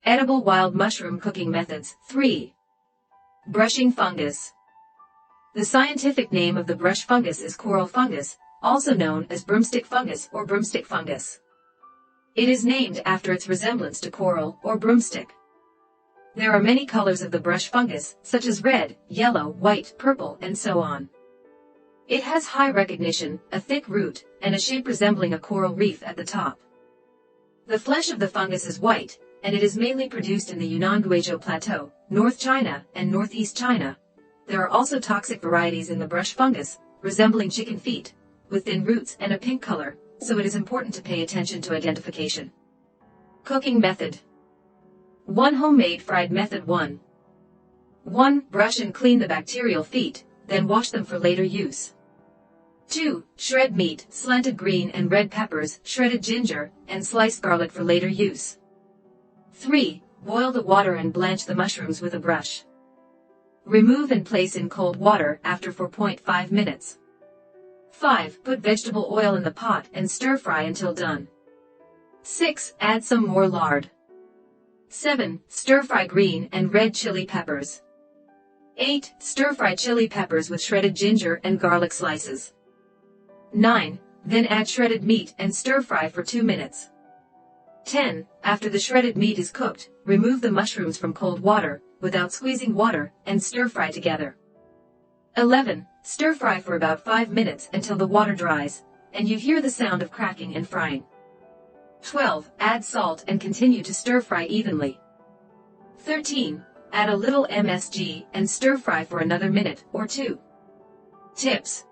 Edible wild mushroom cooking methods. 3. Brushing fungus. The scientific name of the brush fungus is coral fungus, also known as broomstick fungus or broomstick fungus. It is named after its resemblance to coral or broomstick. There are many colors of the brush fungus, such as red, yellow, white, purple, and so on. It has high recognition, a thick root, and a shape resembling a coral reef at the top. The flesh of the fungus is white, and it is mainly produced in the Yunnan Guizhou Plateau, North China, and Northeast China. There are also toxic varieties in the brush fungus, resembling chicken feet, with thin roots and a pink color, so it is important to pay attention to identification. Cooking method. 1. Homemade fried method. 1. Brush and clean the bacterial feet, then wash them for later use. 2. Shred meat, slanted green and red peppers, shredded ginger, and sliced garlic for later use. 3. Boil the water and blanch the mushrooms with a brush. Remove and place in cold water after 4.5 minutes. 5. Put vegetable oil in the pot and stir fry until done. 6. Add some more lard. 7. Stir fry green and red chili peppers. 8. Stir fry chili peppers with shredded ginger and garlic slices. 9. Then add shredded meat and stir fry for 2 minutes. 10. After the shredded meat is cooked, remove the mushrooms from cold water, without squeezing water, and stir fry together. 11. Stir fry for about 5 minutes until the water dries, and you hear the sound of cracking and frying. 12. Add salt and continue to stir fry evenly. 13. Add a little MSG and stir fry for another minute or 2. Tips.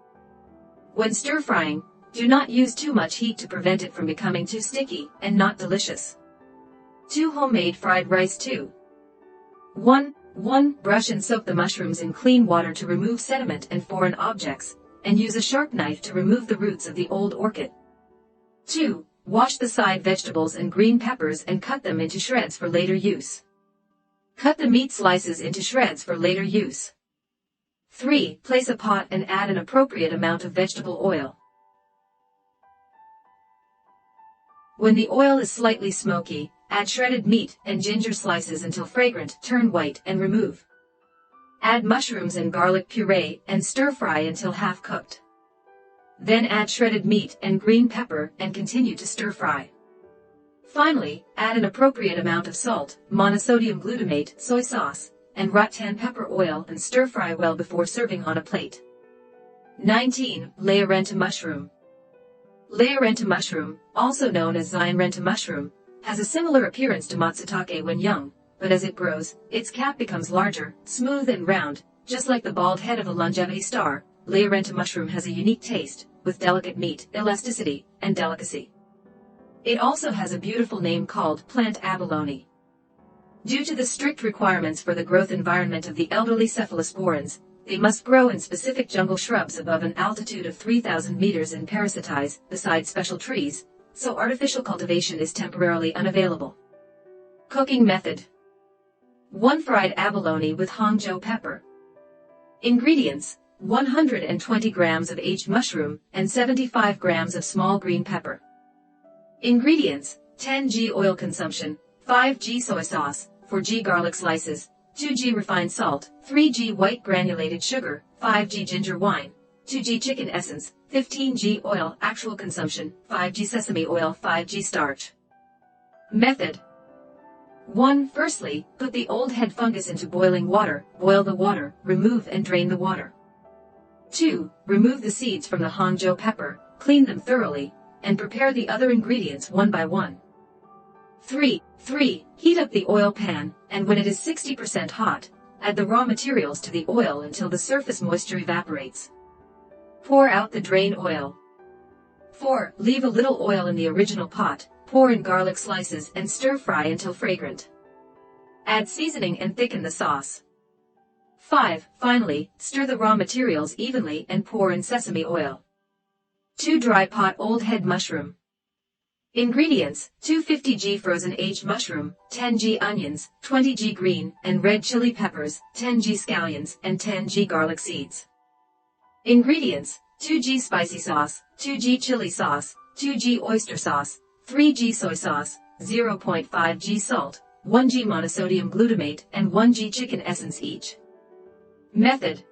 When stir frying, do not use too much heat to prevent it from becoming too sticky and not delicious. 2. Homemade fried rice. 2. 1. Brush and soak the mushrooms in clean water to remove sediment and foreign objects, and use a sharp knife to remove the roots of the old orchid. 2. Wash the side vegetables and green peppers and cut them into shreds for later use. Cut the meat slices into shreds for later use. 3. Place a pot and add an appropriate amount of vegetable oil. When the oil is slightly smoky, add shredded meat and ginger slices until fragrant, turn white, and remove. Add mushrooms and garlic puree and stir fry until half cooked. Then add shredded meat and green pepper and continue to stir fry. Finally, add an appropriate amount of salt, monosodium glutamate, soy sauce, and rattan pepper oil and stir fry well before serving on a plate. 19. Leorenta mushroom. Leorenta mushroom, also known as Zionrenta mushroom, has a similar appearance to Matsutake when young, but as it grows, its cap becomes larger, smooth and round, just like the bald head of a longevity star. Leorenta mushroom has a unique taste, with delicate meat, elasticity, and delicacy. It also has a beautiful name called plant abalone. Due to the strict requirements for the growth environment of the elderly cephalosporins, they must grow in specific jungle shrubs above an altitude of 3,000 meters and parasitize, beside special trees, so artificial cultivation is temporarily unavailable. Cooking method. 1. Fried abalone with Hangzhou pepper. Ingredients: 120 grams of aged mushroom and 75 grams of small green pepper. Ingredients: 10 g oil consumption, 5 g soy sauce, 4 g garlic slices, 2 g refined salt, 3 g white granulated sugar, 5 g ginger wine, 2 g chicken essence, 15 g oil actual consumption, 5 g sesame oil, 5 g starch. Method. 1. Firstly, put the old head fungus into boiling water, boil the water, remove and drain the water. 2. Remove the seeds from the Hangzhou pepper, clean them thoroughly, and prepare the other ingredients one by one. 3. Heat up the oil pan, and when it is 60% hot, add the raw materials to the oil until the surface moisture evaporates. Pour out the drain oil. 4. Leave a little oil in the original pot, pour in garlic slices and stir fry until fragrant. Add seasoning and thicken the sauce. 5. Finally, stir the raw materials evenly and pour in sesame oil. 2. Dry pot old head mushroom. Ingredients: 250 g frozen aged mushroom, 10 g onions, 20 g green and red chili peppers, 10 g scallions, and 10 g garlic seeds. Ingredients: 2 g spicy sauce, 2 g chili sauce, 2 g oyster sauce, 3 g soy sauce, 0.5 g salt, 1 g monosodium glutamate and 1 g chicken essence each. Method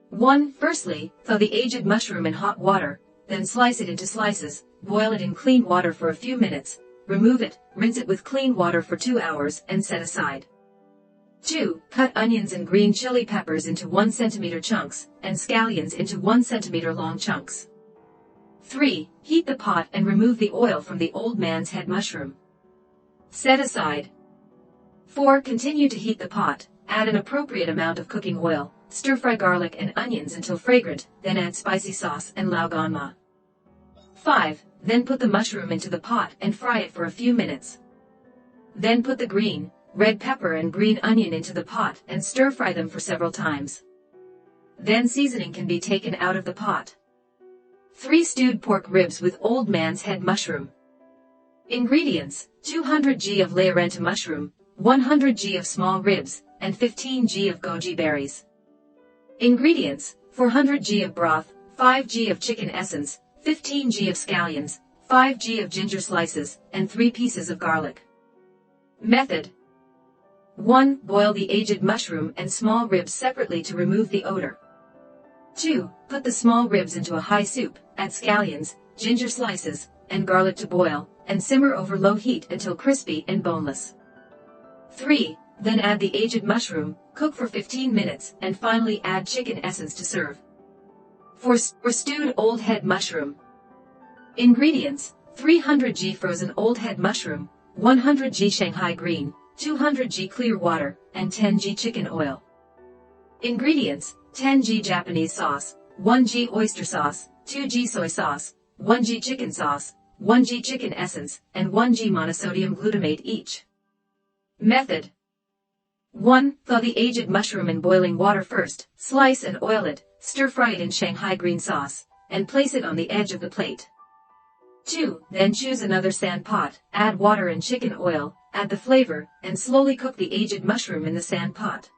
1. Firstly, thaw the aged mushroom in hot water, then slice it into slices, boil it in clean water for a few minutes, remove it, rinse it with clean water for 2 hours and set aside. 2. Cut onions and green chili peppers into 1 cm chunks, and scallions into 1 cm long chunks. 3. Heat the pot and remove the oil from the old man's head mushroom. Set aside. 4. Continue to heat the pot, add an appropriate amount of cooking oil, stir-fry garlic and onions until fragrant, then add spicy sauce and lauganma. 5. Then put the mushroom into the pot and fry it for a few minutes. Then put the green, red pepper and green onion into the pot and stir-fry them for several times. Then seasoning can be taken out of the pot. 3. Stewed pork ribs with old man's head mushroom. Ingredients: 200 g of Laurenta mushroom, 100 g of small ribs, and 15 g of goji berries. Ingredients: 400 g of broth, 5 g of chicken essence, 15 g of scallions, 5 g of ginger slices, and 3 pieces of garlic. Method 1. Boil the aged mushroom and small ribs separately to remove the odor. 2. Put the small ribs into a high soup, add scallions, ginger slices, and garlic to boil, and simmer over low heat until crispy and boneless. 3. Then add the aged mushroom, cook for 15 minutes, and finally add chicken essence to serve. For stewed old head mushroom. Ingredients: 300 g frozen old head mushroom, 100 g Shanghai green, 200 g clear water, and 10 g chicken oil. Ingredients: 10 g Japanese sauce, 1 g oyster sauce, 2 g soy sauce, 1 g chicken sauce, 1 g chicken essence, and 1 g monosodium glutamate each. Method 1. Thaw the aged mushroom in boiling water first, slice and oil it, stir-fry it in Shanghai green sauce, and place it on the edge of the plate. 2. Then choose another sand pot, add water and chicken oil, add the flavor, and slowly cook the aged mushroom in the sand pot.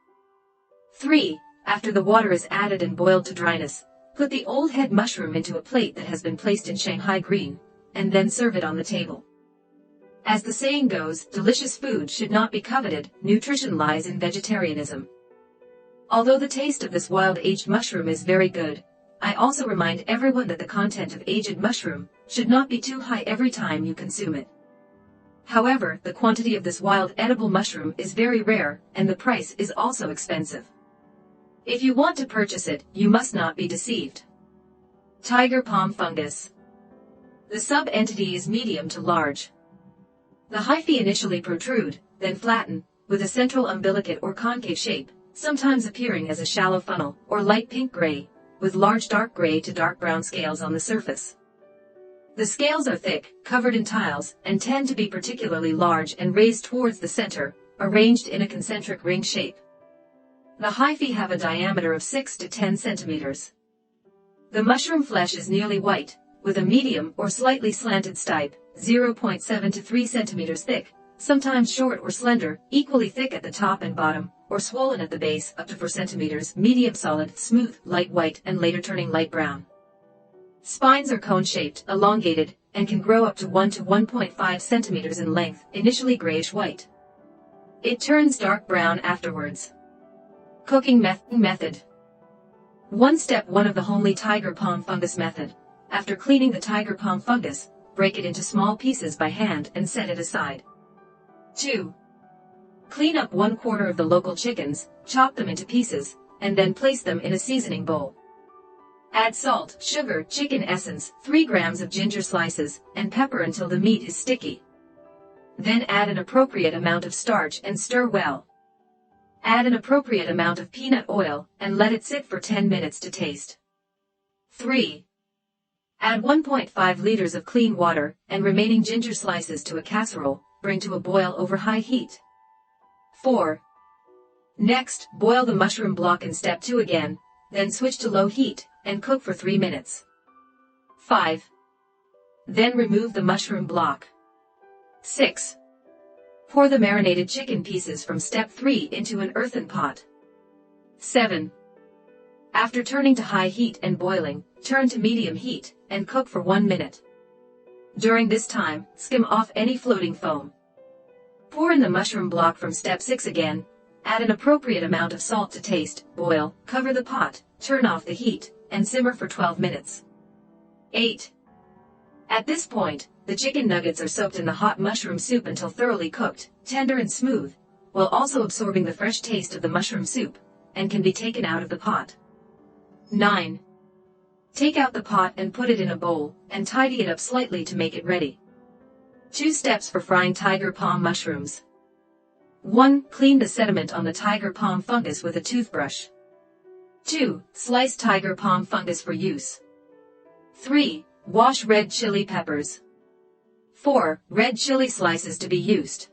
3. After the water is added and boiled to dryness, put the old head mushroom into a plate that has been placed in Shanghai green, and then serve it on the table. As the saying goes, delicious food should not be coveted, nutrition lies in vegetarianism. Although the taste of this wild aged mushroom is very good, I also remind everyone that the content of aged mushroom should not be too high every time you consume it. However, the quantity of this wild edible mushroom is very rare, and the price is also expensive. If you want to purchase it, you must not be deceived. Tiger palm fungus. The sub-entity is medium to large. The hyphae initially protrude, then flatten, with a central umbilicate or concave shape, sometimes appearing as a shallow funnel, or light pink-gray, with large dark gray to dark brown scales on the surface. The scales are thick, covered in tiles, and tend to be particularly large and raised towards the center, arranged in a concentric ring shape. The hyphae have a diameter of 6 to 10 centimeters. The mushroom flesh is nearly white, with a medium or slightly slanted stipe, 0.7 to 3 centimeters thick, sometimes short or slender, equally thick at the top and bottom, or swollen at the base up to 4 centimeters, medium solid, smooth, light white, and later turning light brown. Spines are cone-shaped, elongated, and can grow up to 1 to 1.5 centimeters in length, initially grayish-white. It turns dark brown afterwards. Cooking method. 1. Step 1 of the homely tiger palm fungus method. After cleaning the tiger palm fungus, break it into small pieces by hand and set it aside. 2. Clean up 1/4 of the local chickens, chop them into pieces, and then place them in a seasoning bowl. Add salt, sugar, chicken essence, 3 grams of ginger slices, and pepper until the meat is sticky. Then add an appropriate amount of starch and stir well. Add an appropriate amount of peanut oil, and let it sit for 10 minutes to taste. 3. Add 1.5 liters of clean water, and remaining ginger slices to a casserole, bring to a boil over high heat. 4. Next, boil the mushroom block in step 2 again, then switch to low heat, and cook for 3 minutes. 5. Then remove the mushroom block. 6. Pour the marinated chicken pieces from step 3 into an earthen pot. 7. After turning to high heat and boiling, turn to medium heat, and cook for 1 minute. During this time, skim off any floating foam. Pour in the mushroom block from step 6 again. Add an appropriate amount of salt to taste, boil, cover the pot, turn off the heat, and simmer for 12 minutes. 8. At this point, the chicken nuggets are soaked in the hot mushroom soup until thoroughly cooked, tender and smooth, while also absorbing the fresh taste of the mushroom soup, and can be taken out of the pot. 9. Take out the pot and put it in a bowl, and tidy it up slightly to make it ready. 2 steps for frying tiger palm mushrooms. 1. Clean the sediment on the tiger palm fungus with a toothbrush. 2. Slice tiger palm fungus for use. 3. Wash red chili peppers. 4. Red chili slices to be used.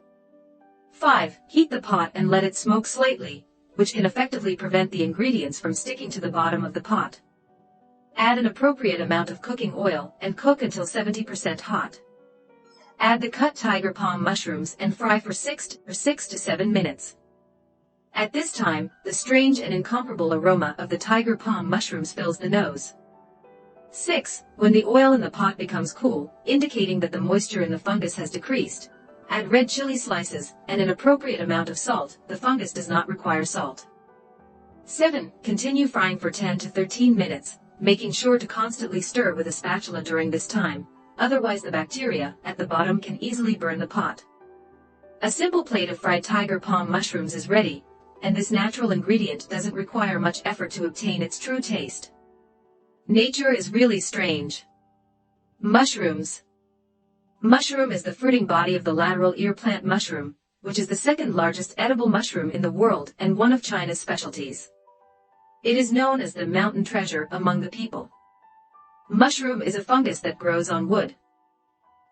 5. Heat the pot and let it smoke slightly, which can effectively prevent the ingredients from sticking to the bottom of the pot. Add an appropriate amount of cooking oil and cook until 70% hot. Add the cut tiger palm mushrooms and fry for 6 to 7 minutes. At this time, the strange and incomparable aroma of the tiger palm mushrooms fills the nose. 6. When the oil in the pot becomes cool, indicating that the moisture in the fungus has decreased, add red chili slices and an appropriate amount of salt. The fungus does not require salt. 7. Continue frying for 10 to 13 minutes, making sure to constantly stir with a spatula during this time, otherwise the bacteria at the bottom can easily burn the pot. A simple plate of fried tiger palm mushrooms is ready, and this natural ingredient doesn't require much effort to obtain its true taste. Nature is really strange. Mushrooms. Mushroom is the fruiting body of the lateral ear plant mushroom, which is the second largest edible mushroom in the world and one of China's specialties. It is known as the mountain treasure among the people. Mushroom is a fungus that grows on wood.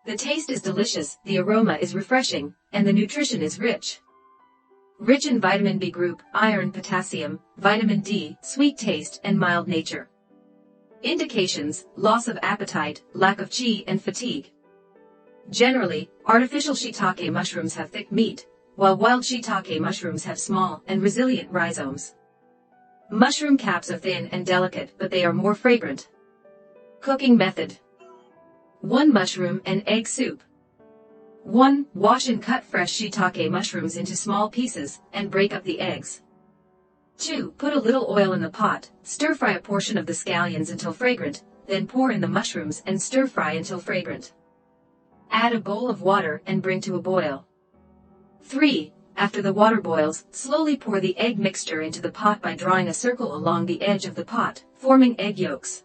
The taste is delicious, the aroma is refreshing, and the nutrition is rich. Rich in vitamin B group, iron, potassium, vitamin D, sweet taste, and mild nature. Indications: loss of appetite, lack of qi, and fatigue. Generally, artificial shiitake mushrooms have thick meat, while wild shiitake mushrooms have small and resilient rhizomes. Mushroom caps are thin and delicate, but they are more fragrant. Cooking method. 1. Mushroom and egg soup. 1. Wash and cut fresh shiitake mushrooms into small pieces, and break up the eggs. 2. Put a little oil in the pot, stir-fry a portion of the scallions until fragrant, then pour in the mushrooms and stir-fry until fragrant. Add a bowl of water and bring to a boil. 3. After the water boils, slowly pour the egg mixture into the pot by drawing a circle along the edge of the pot, forming egg yolks.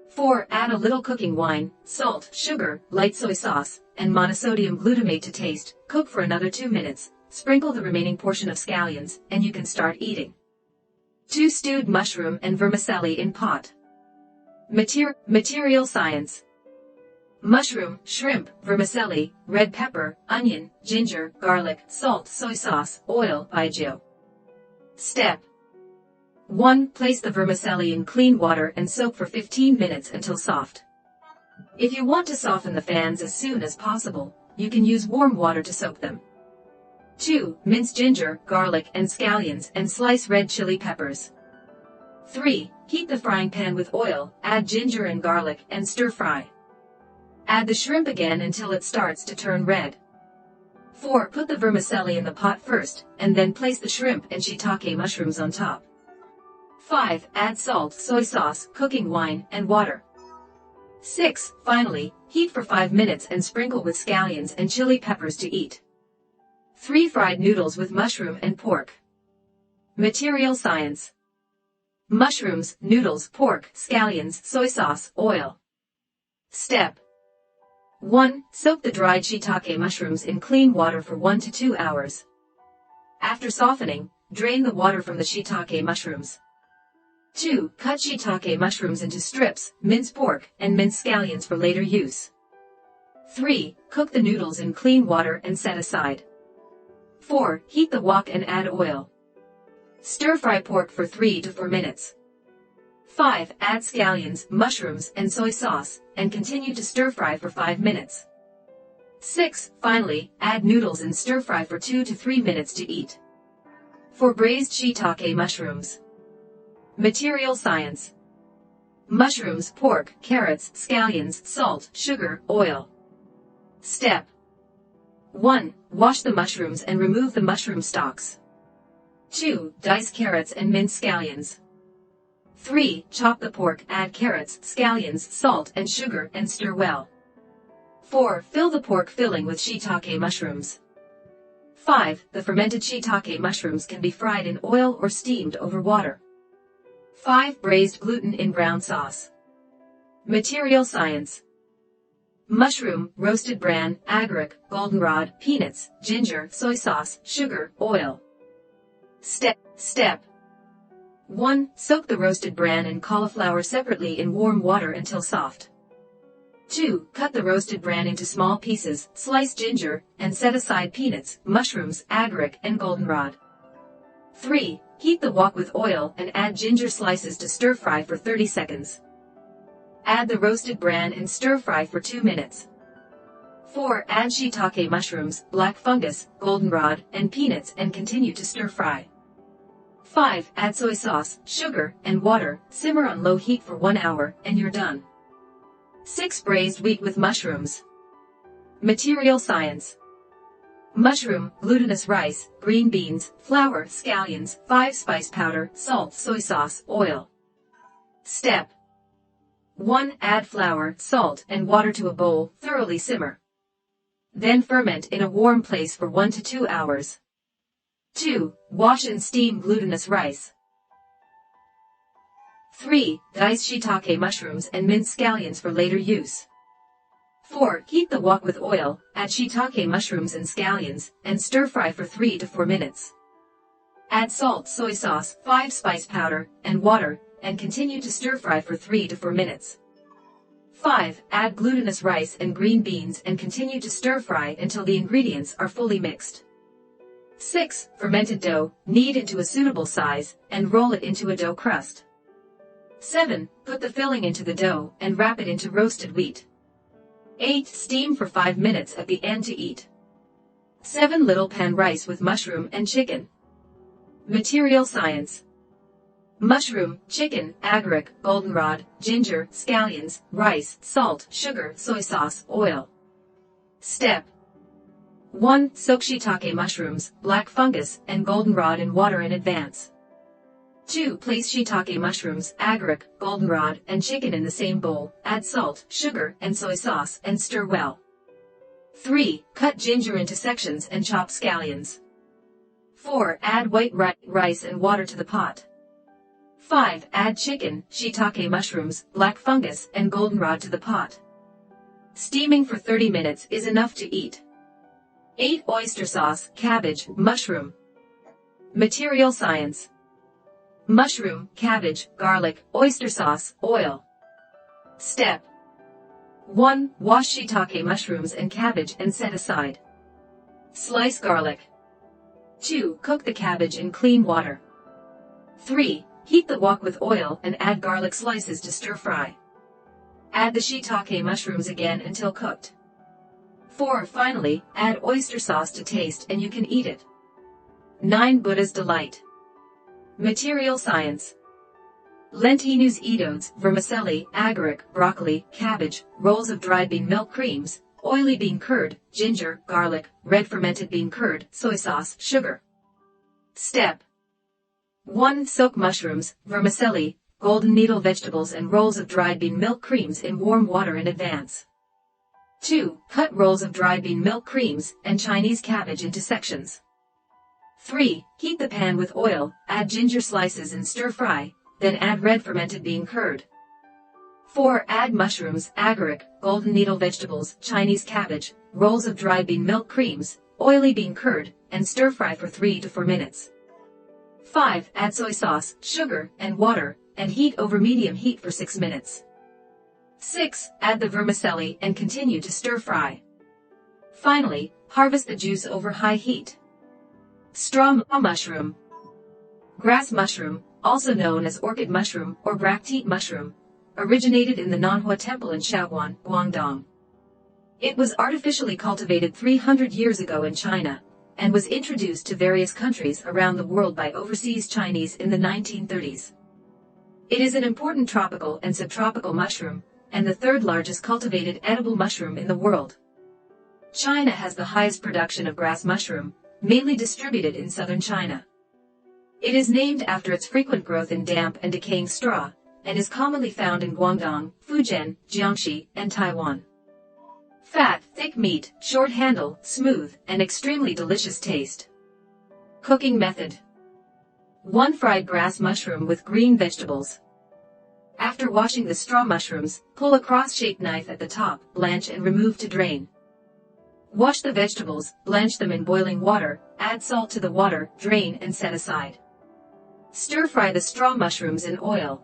4. Add a little cooking wine, salt, sugar, light soy sauce, and monosodium glutamate to taste. Cook for another 2 minutes. Sprinkle the remaining portion of scallions, and you can start eating. 2. Stewed mushroom and vermicelli in pot. Material science. Mushroom, shrimp, vermicelli, red pepper, onion, ginger, garlic, salt, soy sauce, oil, baijiu. Step 1. Place the vermicelli in clean water and soak for 15 minutes until soft. If you want to soften the fans as soon as possible, you can use warm water to soak them. 2. Mince ginger, garlic, and scallions and slice red chili peppers. 3. Heat the frying pan with oil, add ginger and garlic, and stir-fry. Add the shrimp again until it starts to turn red. 4. Put the vermicelli in the pot first, and then place the shrimp and shiitake mushrooms on top. 5. Add salt, soy sauce, cooking wine, and water. 6. Finally, heat for 5 minutes and sprinkle with scallions and chili peppers to eat. 3. Fried noodles with mushroom and pork. Material science. Mushrooms, noodles, pork, scallions, soy sauce, oil. Step 1. Soak the dried shiitake mushrooms in clean water for 1 to 2 hours. After softening, drain the water from the shiitake mushrooms. 2. Cut shiitake mushrooms into strips, mince pork, and mince scallions for later use. 3. Cook the noodles in clean water and set aside. 4. Heat the wok and add oil. Stir-fry pork for 3 to 4 minutes. 5. Add scallions, mushrooms, and soy sauce, and continue to stir-fry for 5 minutes. 6. Finally, add noodles and stir-fry for 2 to 3 minutes to eat. For braised shiitake mushrooms. Material science. Mushrooms, pork, carrots, scallions, salt, sugar, oil. Step 1. Wash the mushrooms and remove the mushroom stalks. 2. Dice carrots and mince scallions. 3. Chop the pork, add carrots, scallions, salt and sugar and stir well. 4. Fill the pork filling with shiitake mushrooms. 5. The fermented shiitake mushrooms can be fried in oil or steamed over water. 5. Braised gluten in brown sauce. Material science. Mushroom, roasted bran, agaric, goldenrod, peanuts, ginger, soy sauce, sugar, oil. Step 1. Soak the roasted bran and cauliflower separately in warm water until soft. 2. Cut the roasted bran into small pieces, slice ginger, and set aside peanuts, mushrooms, agaric, and goldenrod. 3. Heat the wok with oil and add ginger slices to stir fry for 30 seconds. Add the roasted bran and stir fry for 2 minutes. 4. Add shiitake mushrooms, black fungus, goldenrod, and peanuts and continue to stir fry. 5. Add soy sauce, sugar, and water, simmer on low heat for 1 hour, and you're done. 6. Braised wheat with mushrooms. Material science. Mushroom, glutinous rice, green beans, flour, scallions, 5 spice powder, salt, soy sauce, oil. Step 1. Add flour, salt, and water to a bowl, thoroughly simmer. Then ferment in a warm place for 1 to 2 hours. 2. Wash and steam glutinous rice. 3. Dice shiitake mushrooms and mince scallions for later use. 4. Heat the wok with oil, add shiitake mushrooms and scallions, and stir fry for 3 to 4 minutes. Add salt, soy sauce, 5 spice powder, and water, and continue to stir fry for 3 to 4 minutes. 5. Add glutinous rice and green beans and continue to stir fry until the ingredients are fully mixed. 6. Fermented dough, knead into a suitable size, and roll it into a dough crust. 7. Put the filling into the dough and wrap it into roasted wheat. 8. Steam for 5 minutes at the end to eat. 7. Little pan rice with mushroom and chicken. Material science. Mushroom, chicken, agaric, goldenrod, ginger, scallions, rice, salt, sugar, soy sauce, oil. Step 1. Soak shiitake mushrooms, black fungus, and goldenrod in water in advance. 2. Place shiitake mushrooms, agaric, goldenrod, and chicken in the same bowl, add salt, sugar, and soy sauce, and stir well. 3. Cut ginger into sections and chop scallions. 4. Add white rice and water to the pot. 5. Add chicken, shiitake mushrooms, black fungus, and goldenrod to the pot. Steaming for 30 minutes is enough to eat. 8. Oyster sauce, cabbage, mushroom. Material science. Mushroom, cabbage, garlic, oyster sauce, oil. Step 1. Wash shiitake mushrooms and cabbage and set aside. Slice garlic. 2. Cook the cabbage in clean water. 3. Heat the wok with oil and add garlic slices to stir fry. Add the shiitake mushrooms again until cooked. 4. Finally, add oyster sauce to taste and you can eat it. 9. Buddha's delight. Material science. Lentinus edodes, vermicelli, agaric, broccoli, cabbage, rolls of dried bean milk creams, oily bean curd, ginger, garlic, red fermented bean curd, soy sauce, sugar. Step 1. Soak mushrooms, vermicelli, golden needle vegetables and rolls of dried bean milk creams in warm water in advance. 2. Cut rolls of dried bean milk creams and Chinese cabbage into sections. 3. Heat the pan with oil, add ginger slices and stir fry, then add red fermented bean curd. 4. Add mushrooms, agaric, golden needle vegetables, Chinese cabbage, rolls of dried bean milk creams, oily bean curd, and stir fry for 3 to 4 minutes. 5. Add soy sauce, sugar, and water, and heat over medium heat for 6 minutes. 6. Add the vermicelli and continue to stir fry. Finally, harvest the juice over high heat. Straw mushroom. Grass mushroom, also known as orchid mushroom or bracteate mushroom, originated in the Nanhua Temple in Shaoguan, Guangdong. It was artificially cultivated 300 years ago in China, and was introduced to various countries around the world by overseas Chinese in the 1930s. It is an important tropical and subtropical mushroom, and the third largest cultivated edible mushroom in the world. China has the highest production of grass mushroom, mainly distributed in southern China. It is named after its frequent growth in damp and decaying straw, and is commonly found in Guangdong, Fujian, Jiangxi, and Taiwan. Fat, thick meat, short handle, smooth, and extremely delicious taste. Cooking method. 1. Fried grass mushroom with green vegetables. After washing the straw mushrooms, pull a cross-shaped knife at the top, blanch and remove to drain. Wash the vegetables, blanch them in boiling water, add salt to the water, drain and set aside. Stir-fry the straw mushrooms in oil.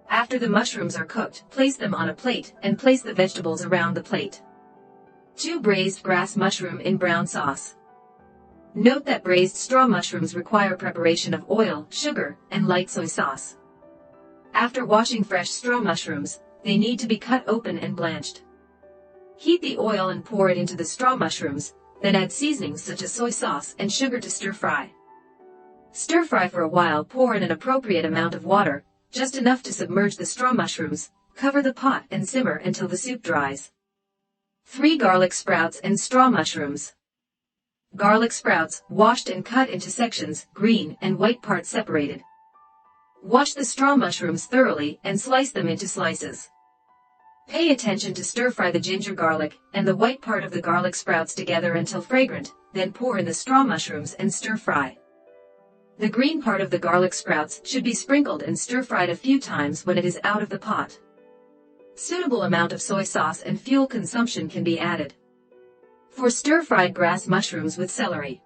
After the mushrooms are cooked, place them on a plate and place the vegetables around the plate. 2. Braised grass mushroom in brown sauce. Note that braised straw mushrooms require preparation of oil, sugar, and light soy sauce. After washing fresh straw mushrooms, they need to be cut open and blanched. Heat the oil and pour it into the straw mushrooms, then add seasonings such as soy sauce and sugar to stir-fry. Stir-fry for a while, pour in an appropriate amount of water, just enough to submerge the straw mushrooms, cover the pot and simmer until the soup dries. 3. Garlic sprouts and straw mushrooms. Garlic sprouts, washed and cut into sections, green and white parts separated. Wash the straw mushrooms thoroughly and slice them into slices. Pay attention to stir-fry the ginger garlic and the white part of the garlic sprouts together until fragrant, then pour in the straw mushrooms and stir-fry. The green part of the garlic sprouts should be sprinkled and stir-fried a few times when it is out of the pot. Suitable amount of soy sauce and fuel consumption can be added. For stir-fried grass mushrooms with celery.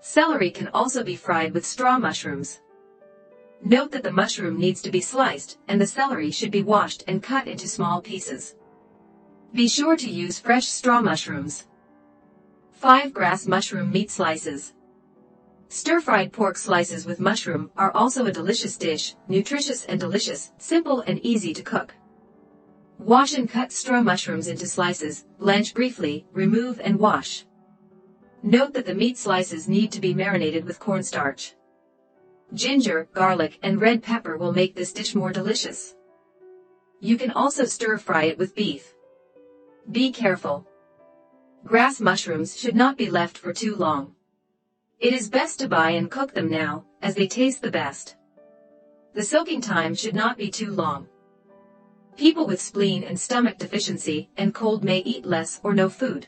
Celery can also be fried with straw mushrooms. Note that the mushroom needs to be sliced, and the celery should be washed and cut into small pieces. Be sure to use fresh straw mushrooms. 5. Grass mushroom meat slices. Stir-fried pork slices with mushroom are also a delicious dish, nutritious and delicious, simple and easy to cook. Wash and cut straw mushrooms into slices, blanch briefly, remove and wash. Note that the meat slices need to be marinated with cornstarch. Ginger, garlic, and red pepper will make this dish more delicious. You can also stir-fry it with beef. Be careful. Grass mushrooms should not be left for too long. It is best to buy and cook them now, as they taste the best. The soaking time should not be too long. People with spleen and stomach deficiency and cold may eat less or no food.